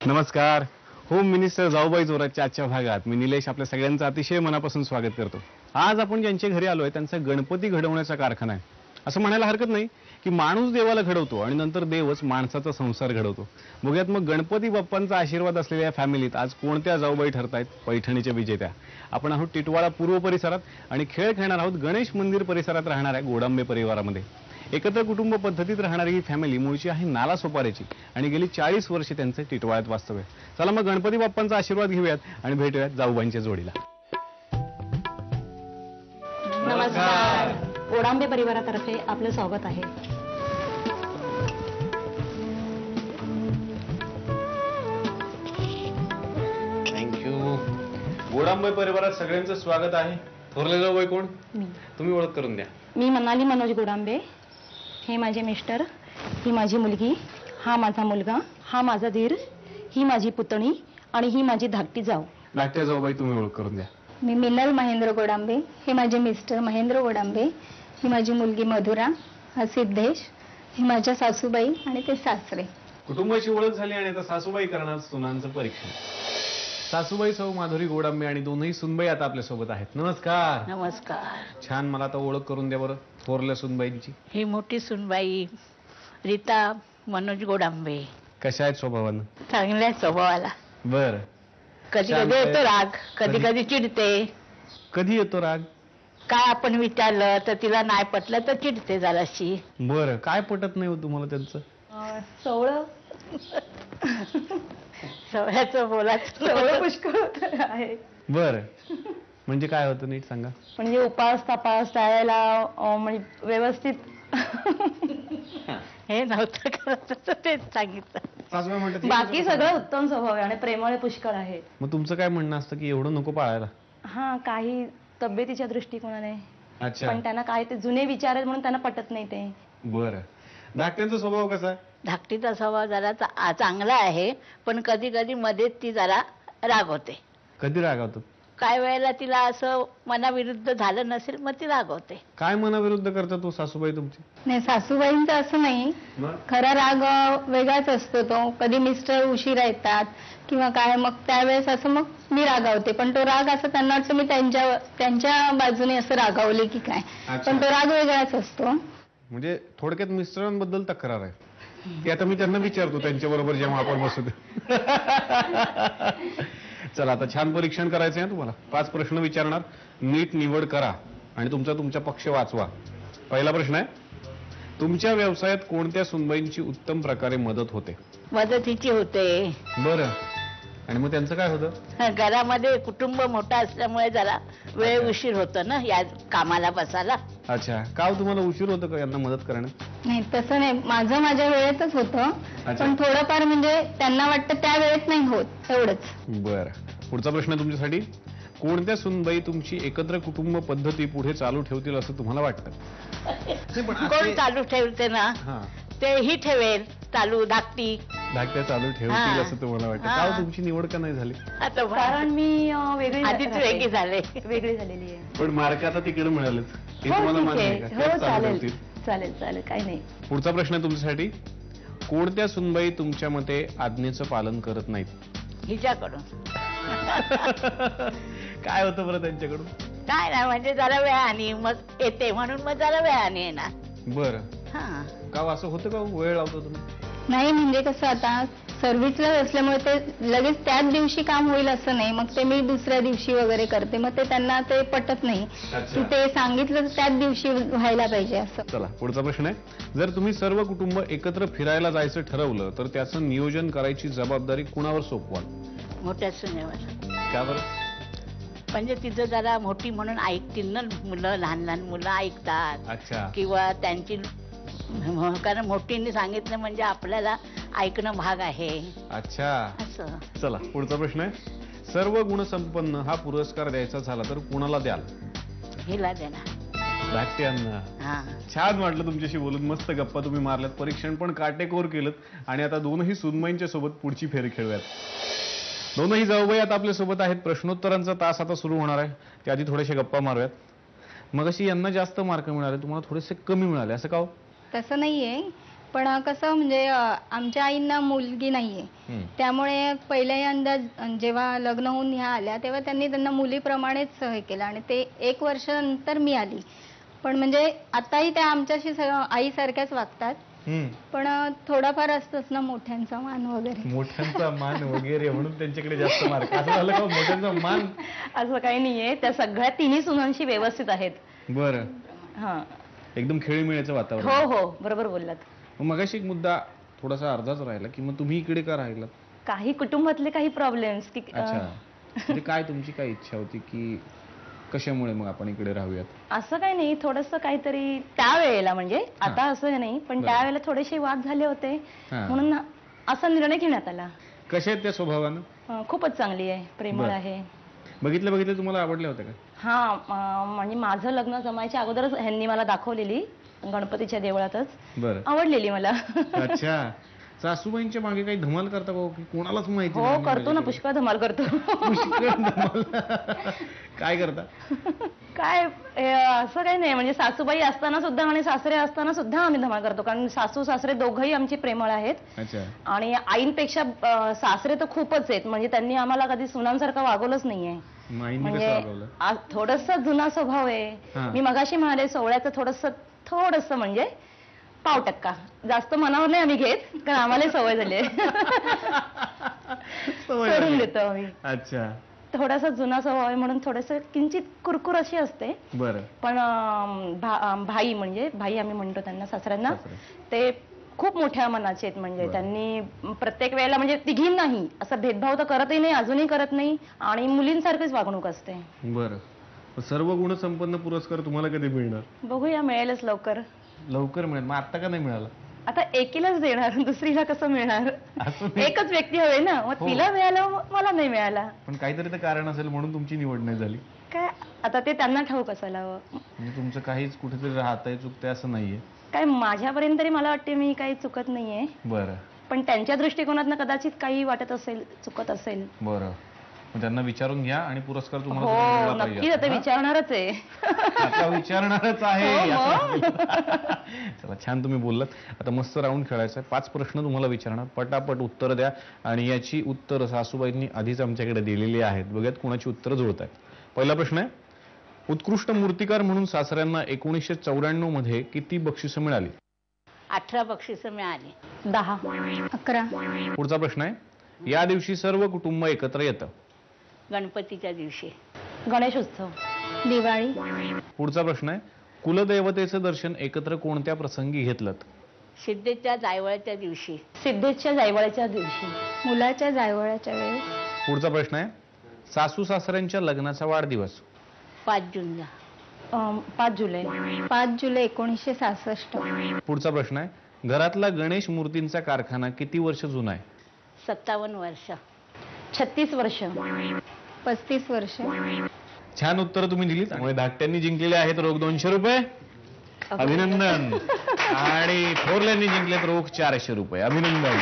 नमस्कार. Home minister जाऊबाई जोराच्या आजच्या भागात मी निलेश आपल्या सगळ्यांचं अतिशय मनापासून स्वागत करतो. आज आपण ज्यांच्या घरी आलोय त्यांचा गणपती घडवण्याचा कारखाना आहे. असं म्हणायला हरकत नाही की माणूस देवाला घडवतो आणि नंतर देवच माणसाचा संसार घडवतो. बघूयात मग गणपती बाप्पांचा आशीर्वाद असलेल्या या फॅमिलीत आज कोणत्या जाऊबाई ठरतायत पैठणीच्या विजेत्या. आपण आहोत टिटवाळा पूर्व परिसरात आणि खेळ खेळणार आहोत गणेश मंदिर परिसरात राहणाऱ्या गोडांबे परिवारामध्ये. एकत्र कुटुंब पद्धतीत राहणारी ही फॅमिली मूळची आहे नाला सोपाऱ्याची आणि गेली 40 वर्षे त्यांचे टिटवाळ्यात वास्तव्य. चला मग गणपती बाप्पांचा आशीर्वाद घेऊयात आणि भेटूयात जाऊबाईंच्या जोडीला. नमस्कार. गोडांबे परिवारातर्फे आपलं स्वागत आहे. थँक्यू. गोडांबे परिवारात सगळ्यांचं स्वागत आहे. थोरले जाऊबाई कोण? तुम्ही ओळख करून द्या. मी मनाली मनोज गोडांबे. हे माझे मिस्टर, ही माझी मुलगी, हा माझा मुलगा, हा माझा धीर, ही माझी पुतणी आणि ही माझी धाकटी जाऊ. धाकट्या जाऊबाई तुम्ही ओळख करून द्या. मी मिनल महेंद्र गोडांबे. हे माझे मिस्टर महेंद्र गोडांबे, ही माझी मुलगी मधुरा, हा सिद्धेश, ही माझ्या सासूबाई आणि ते सासरे. कुटुंबाची ओळख झाली आणि आता सासूबाई करणार सुनांचं परीक्षण. सासूबाई सौ माधुरी गोडांबे आणि दोनही सुनबाई आता आपल्या सोबत आहेत. नमस्कार. नमस्कार. छान. मला आता ओळख करून द्या बरं थोरल्या सुनबाईंची. ही मोठी सुनबाई रीता मनोज गोडांबे. कशा आहेत स्वभावानं? चांगल्या स्वभावाला. बर. कधी कधी येतो राग, कधी कधी चिडते. कधी येतो राग? काय आपण विचारलं तर तिला नाही पटलं तर चिडते जराशी. बर. काय पटत नाही हो तुम्हाला त्यांचं? सवळं सगळ्याचं सवळं पुष्कळ आहे. बर. म्हणजे काय होतं नीट सांगा. म्हणजे उपास तपास त्यावेळेला म्हणजे व्यवस्थित हे नव्हतं करत तर तेच सांगितलं. सासूबाई म्हणतात बाकी सगळं उत्तम स्वभाव आहे आणि प्रेमळ पुष्कळ आहे. मग तुमचं काय म्हणणं असतं की एवढं नको पाळायला? हा, काही तब्येतीच्या दृष्टिकोनाने. अच्छा. पण त्यांना काय ते जुने विचार आहेत म्हणून त्यांना पटत नाही ते. बर. धाकट्यांचा स्वभाव कसा आहे? धाकटीचा स्वभाव जरा चांगला आहे, पण कधी कधी मध्येच ती जरा रागवते. कधी रागावतात? काय वेळेला तिला असं मनाविरुद्ध झालं नसेल मग ती रागवते. काय मनाविरुद्ध करतात तो सासूबाई तुमची? नाही, सासूबाईंचं असं नाही. खरा राग वेगळाच असतो तो. कधी मिस्टर उशिरा येतात किंवा काय, मग त्यावेळेस असं मग मी रागावते. पण तो राग असं त्यांना वाटतं मी त्यांच्या बाजूने असं रागावले की काय. पण तो राग वेगळाच असतो. म्हणजे थोडक्यात मिस्टरांबद्दल तक्रार आहे. ते आता मी त्यांना विचारतो त्यांच्या बरोबर जेव्हा आपण बसू. चला आता छान परीक्षण करायचं आहे तुम्हाला. 5 प्रश्न विचारणार, नीट निवड करा आणि तुमचा पक्ष वाचवा. पहिला प्रश्न आहे, तुमच्या व्यवसायात कोणत्या सुनबाईंची उत्तम प्रकारे मदत होते? मदतीची होते. बरं. आणि मग त्यांचं काय होतं? घरामध्ये कुटुंब मोठं असल्यामुळे जरा वेळ उशीर होतो ना या कामाला बसायला. अच्छा. का तुम्हाला उशीर होतं का यांना मदत करण्यात? नाही, तसं नाही. माझं माझ्या वेळेतच होतं. पण थोडंफार म्हणजे त्यांना वाटतं त्या वेळेत नाही होत, एवढंच. बर. पुढचा प्रश्न तुमच्यासाठी, कोणत्या सुनबाई तुमची एकत्र कुटुंब पद्धती पुढे चालू ठेवतील असं तुम्हाला वाटतं? कोण चालू ठेवते ना तेही ठेवेल चालू. धाकट्या चालू ठेवतील असं तुम्हाला वाटतं? का तुमची निवड का नाही झाली? आता कारण मी आधीच वेगळी वेगळी झालेली आहे. पण मार्क आता तिकडे मिळालेच. हे हो, तुम्हाला ठीक मान्य आहे आहे. का? हो, त्याच चालू चालेल ठेवतील. चालेल चालेल, काही नाही. पुढचा प्रश्न आहे तुमच्यासाठी, कोणत्या सुनबाई तुमच्या मते आज्ञेचं पालन करत नाहीत? हिच्याकडून. काय होतं बरं त्यांच्याकडून? काय नाही, म्हणजे जरा वेळाने मग येते म्हणून मग जरा वेळाने येणार. बरं. हा. का असं होतं का वेळ लावतो तुम्ही? नाही, म्हणजे कसं आता सर्व्हिसला असल्यामुळे ते लगेच त्याच दिवशी काम होईल असं नाही. मग ते मी दुसऱ्या दिवशी वगैरे करते. मग ते त्यांना ते पटत नाही की ते सांगितलं त्याच दिवशी व्हायला पाहिजे असं. चला पुढचा प्रश्न आहे, जर तुम्ही सर्व कुटुंब एकत्र फिरायला जायचं ठरवलं तर त्याचं नियोजन करायची जबाबदारी कुणावर सोपवाल? मोठ्या सुनेवर. का बरं? म्हणजे तिचं जरा मोठी म्हणून ऐकतील ना मुलं. लहान लहान मुलं ऐकतात. अच्छा. किंवा त्यांची, कारण मोठींनी सांगितलं म्हणजे आपल्याला ऐकणं भाग आहे. अच्छा. असं. चला पुढचा प्रश्न आहे, सर्व गुणसंपन्न हा पुरस्कार द्यायचा झाला तर कुणाला द्याल? हिला देणार. धाकट्यांना. छान वाटलं तुमच्याशी बोलून. मस्त गप्पा तुम्ही मारल्यात, परीक्षण पण काटेकोर केलं आणि आता दोनही सुनबाईंच्या सोबत पुढची फेरी खेळूयात. दोनही जाऊबाई आता आपल्या सोबत आहेत. प्रश्नोत्तरांचा तास आता सुरू होणार आहे. त्याआधी थोडेसे गप्पा मारूयात. मग अशी यांना जास्त मार्क मिळाले, तुम्हाला थोडेसे कमी मिळाले, असं का हो? तसं नाहीये. पण कसं म्हणजे आमच्या आईंना मुलगी नाहीये, त्यामुळे पहिल्यांदा जेव्हा लग्न होऊन ह्या आल्या तेव्हा त्यांना मुलीप्रमाणेच हे केलं आणि ते 1 वर्षानंतर मी आली. पण म्हणजे आताही त्या आमच्याशी आईसारख्याच वागतात. पण थोडाफार असतोच ना मोठ्यांचा मान वगैरे. मोठ्यांचा मान वगैरे म्हणून त्यांच्याकडे जास्त मार्क. असं झालं का मोठ्यांचा मान? असं काही नाहीये, त्या सगळ्या तिन्ही सुनांशी व्यवस्थित आहेत. बरं. हा, एकदम खेळीमेळीचं वातावरण. हो हो, बरोबर बोललात. मगाशी एक मुद्दा थोडासा अर्धाच राहिला की मग तुम्ही इकडे का राहिलात? काही कुटुंबातले काही प्रॉब्लेम्स की अच्छा, म्हणजे काय तुमची काय इच्छा होती की कशामुळे मग आपण इकडे राहूयात? असं काही नाही, थोडंसं काहीतरी त्यावेळेला, म्हणजे आता असं नाही, पण त्यावेळेला थोडेसे वाद झाले होते म्हणून असा निर्णय घेण्यात आला. कशा आहेत त्या स्वभावानं? खूपच चांगली आहे, प्रेमळ आहे. बघितलं तुम्हाला आवडल्या होत्या का? हा, म्हणजे माझं लग्न जमायच्या अगोदरच ह्यांनी मला दाखवलेली गणपतीच्या देवळातच. बरं. आवडलेली मला. अच्छा, सासूबाईंच्या मागे काही धमाल करता का की कोणालाच माहिती हो, नाही? करतो ना, पुष्कळ धमाल करतो. पुष्कळ धमाल. काय करता? काय असं काही नाही, म्हणजे सासूबाई असताना सुद्धा आणि सासरे असताना सुद्धा आम्ही धमाल करतो, कारण सासू सासरे दोघंही आमची प्रेमळ आहेत. अच्छा. आणि आईंपेक्षा सासरे तर खूपच आहेत, म्हणजे त्यांनी आम्हाला कधी सुनांसारखं वागवलंच नाहीये. म्हणजे थोडस जुना स्वभाव आहे. मी मगाशी म्हणाले सोहळ्याचं थोडस म्हणजे 1% जास्त मनावर नाही आम्ही घेत, कारण आम्हाला सवय झाली आहे. सोडून देतो आम्ही. अच्छा. थोडासा जुना स्वभाव आहे म्हणून थोडस किंचित कुरकुर अशी असते. बरं. पण भाई आम्ही म्हणतो त्यांना, सासऱ्यांना, ते खूप मोठ्या मनाचे आहेत. म्हणजे त्यांनी प्रत्येक वेळेला, म्हणजे तिघींनाही असं भेदभाव तर करतही नाही, अजूनही करत नाही, आणि मुलींसारखीच वागणूक असते. बरं. सर्व गुण संपन्न पुरस्कार तुम्हाला कधी मिळणार? बघूया, मिळेलच लवकर. लवकर मिळेल. मग आता का नाही मिळाला? आता एकीलाच देणार, दुसरीला कसं मिळणार? एकच व्यक्ती हवे ना, मग तिला मिळालं, मला नाही मिळाला. पण काहीतरी तर कारण असेल म्हणून तुमची निवड नाही झाली. काय आता ते त्यांना ठाऊक असायला. म्हणजे तुमचं काहीच कुठेतरी राहतंय, चुकतंय असं नाहीये? काय माझ्यापर्यंत तरी मला वाटते मी काही चुकत नाहीये. बरं. पण त्यांच्या दृष्टिकोनातनं कदाचित काही वाटत असेल, चुकत असेल. बरं. मग त्यांना विचारून घ्या आणि पुरस्कार तुम्हाला हो, नक्कीच आता विचारणारच आहे. आता विचारणारच आहे. हो. चला, छान तुम्ही बोललात. आता मस्त राऊंड खेळायचं आहे. 5 प्रश्न तुम्हाला विचारणार, पटापट उत्तर द्या. आणि याची उत्तर सासूबाईंनी आधीच आमच्याकडे दिलेली आहेत. बघूयात कोणाची उत्तरं जुळत आहेत. पहिला प्रश्न आहे, उत्कृष्ट मूर्तिकार म्हणून सासऱ्यांना 1994 मध्ये किती बक्षिसं मिळाली? 18 बक्षिसं मिळाली. 10. 11. पुढचा प्रश्न आहे, या दिवशी सर्व कुटुंब एकत्र येतं. गणपतीच्या दिवशी. गणेश उत्सव. दिवाळी. पुढचा प्रश्न आहे, कुलदैवतेचं दर्शन एकत्र कोणत्या प्रसंगी घेतलं? सिद्धेच्या जायवळच्या दिवशी. सिद्धेच्या जायवळच्या दिवशी. मुलाच्या जायवळाच्या वेळेस. पुढचा प्रश्न आहे, सासू सासऱ्यांच्या लग्नाचा वाढदिवस. 5 जूनला. 5 जुलै. 5 जुलै 1966. पुढचा प्रश्न आहे, घरातला गणेश मूर्तींचा कारखाना किती वर्ष जुना आहे? 57 वर्ष. 36 वर्ष. 35 वर्ष. छान उत्तर तुम्ही दिलीत. त्यामुळे धाकट्यांनी जिंकलेले आहेत रोख 200 रुपये. अभिनंदन. आणि थोरल्यांनी जिंकलेत रोख 400 रुपये. अभिनंदन.